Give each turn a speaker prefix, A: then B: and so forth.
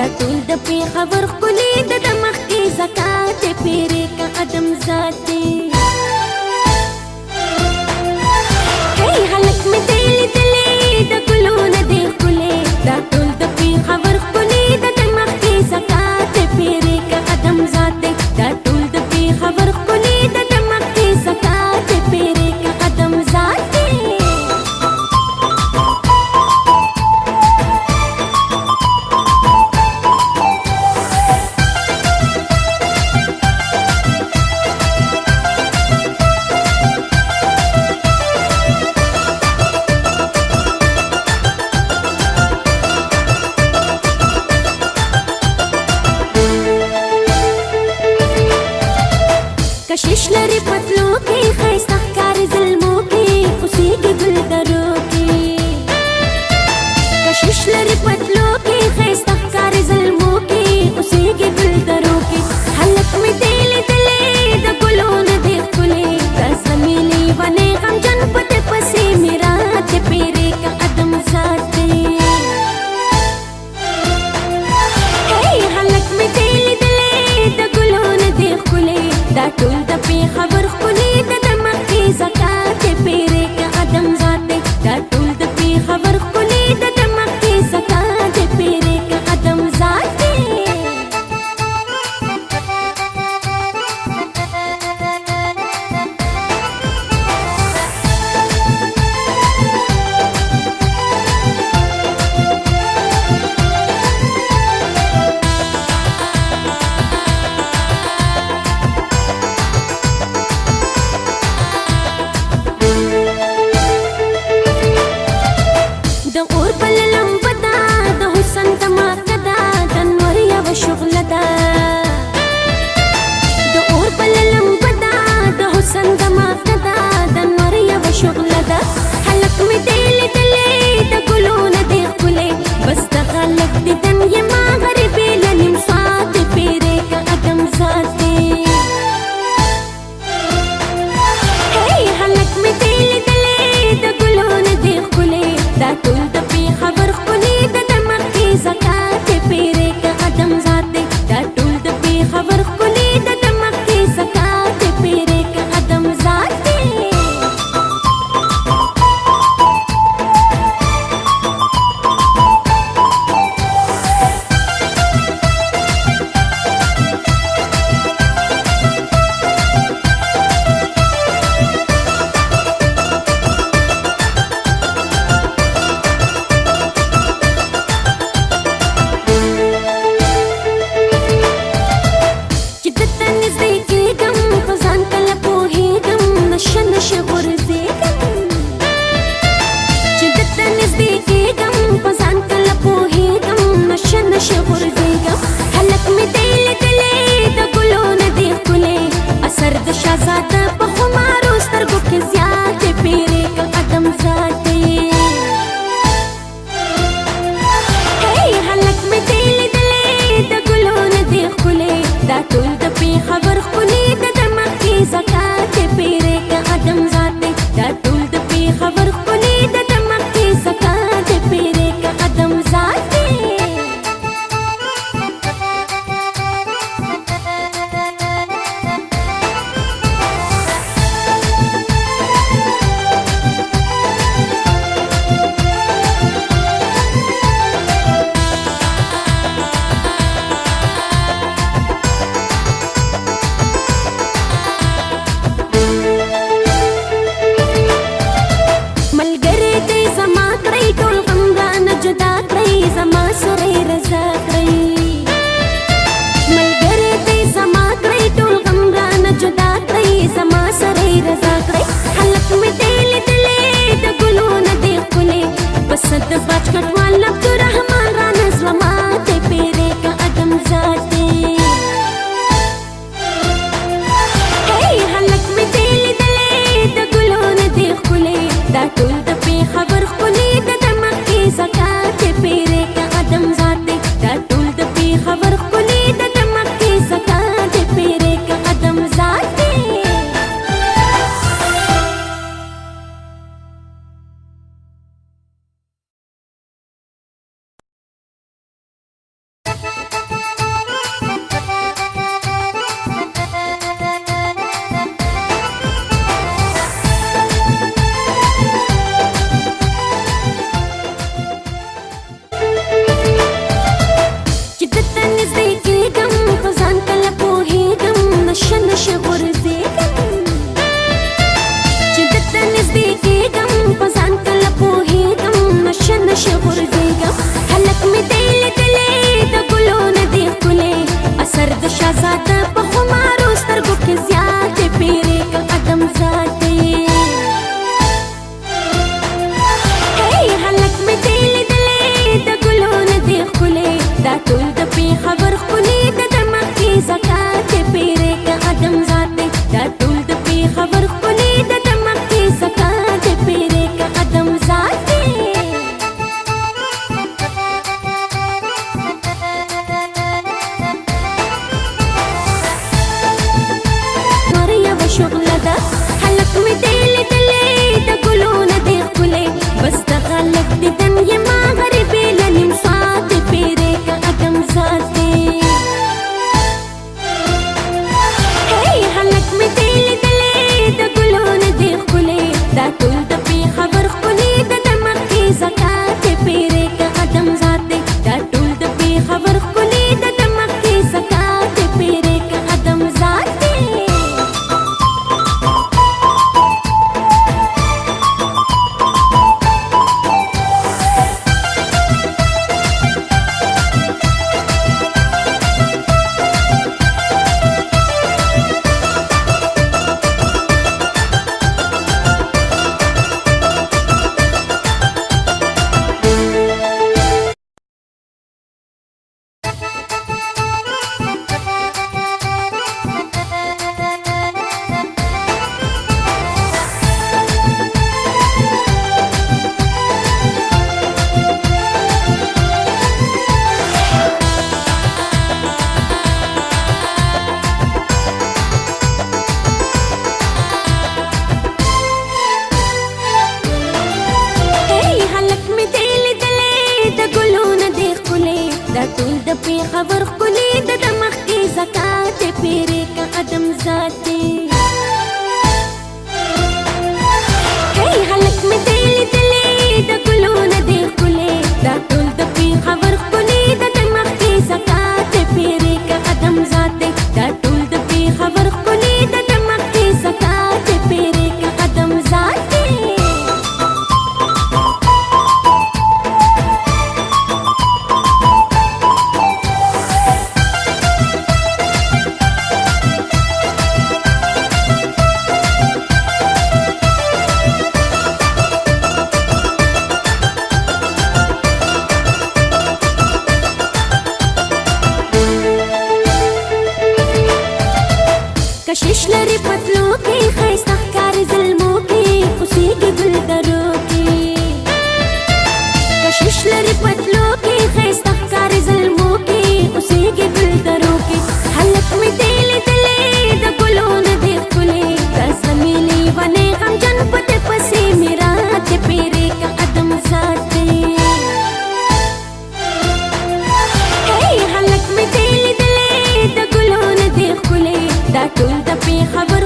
A: دا ټول د پیښور ښکلي د مخکې زکات پیرې کا ادم ذاتې هی هلک مې دی لیدلې د ګلو نه دی ښکلې دا ټول د پیښور ښکلي د مخکې زکات پیرې کا ادم ذاتې دا ټول د پیښور ښکلي د مخکې زکات پیرې کا ادم ذاتې کشش لري پتلو کې ښایسته ښکاري زلمو کې اوسېږي ګل درو کې کشش لري پتلو کې ښایسته ښکاري زلمو کې اوسېږي ګل درو کې هلک مې دی لیدلې د ګلو نه دی ښکلې دا زمې لیونی غمجن په دې پسې مې راتې پیرې کا ادم ذاتې هی هلک مې دی لیدلې د ګلو نه دی ښکلې دا ټول د پیښور ښکلي د مخکې زکات پیرې کا ادم ذاتې دا ټول د پیښور ښکلي د مخکې زکات راته په خمارو سترګو کې زیاتې پیرې که قدم ذاتې هی هلک مې دې لیدلې د ګلو نه دې ښکلې دا ټول د پېښور ښکلې د دماغ کې زکاتې پیرې که قدم ذاتې دا ټول د پېښور ښکلې د دماغ کې زکاتې پیرې که قدم ذاتې شغله ده هلک مې دې لیدلې د ګلو نه دې ښکلې بس د غلط دیدن یې ما غریبې له نیم ساعتې پیرې که قدم ذاتې هی هلک مې دې لیدلې د ګلو نه دې ښکلې دا ټول د پېښور ښکلې د دماغ کې زکاتې پیرې که قدم ذاتې دا ټول د پېښور ښکلې د دماغ کې زکاتې پیرې که قدم ذاتې دا ټول د پېښور ښکلې د دماغ کې زکاتې پیرې که قدم ذاتې هی هلک مې دې لیدلې د ګلو نه دې ښکلې دا ټول د پېښور ښکلې د دماغ کې زکاتې پیرې که قدم ذاتې دا ټول د پېښور ښکلې د دماغ کې زکاتې پیرې که قدم ذاتې کشش لري پتلو کې ښایسته ښکاري زلمو کې اوسېږي ګلدرو کې کشش لري پتلو کې ښایسته ښکاري زلمو کې اوسېږي ګلدرو کې هلک مې دې لیدلې د ګلو نه دې ښکلې دا زمې لیونۍ غمجن په دې پسې مې راتې پیرې که قدم ذاتې هی هلک مې دې لیدلې د ګلو نه دې ښکلې دا ټول د پېښور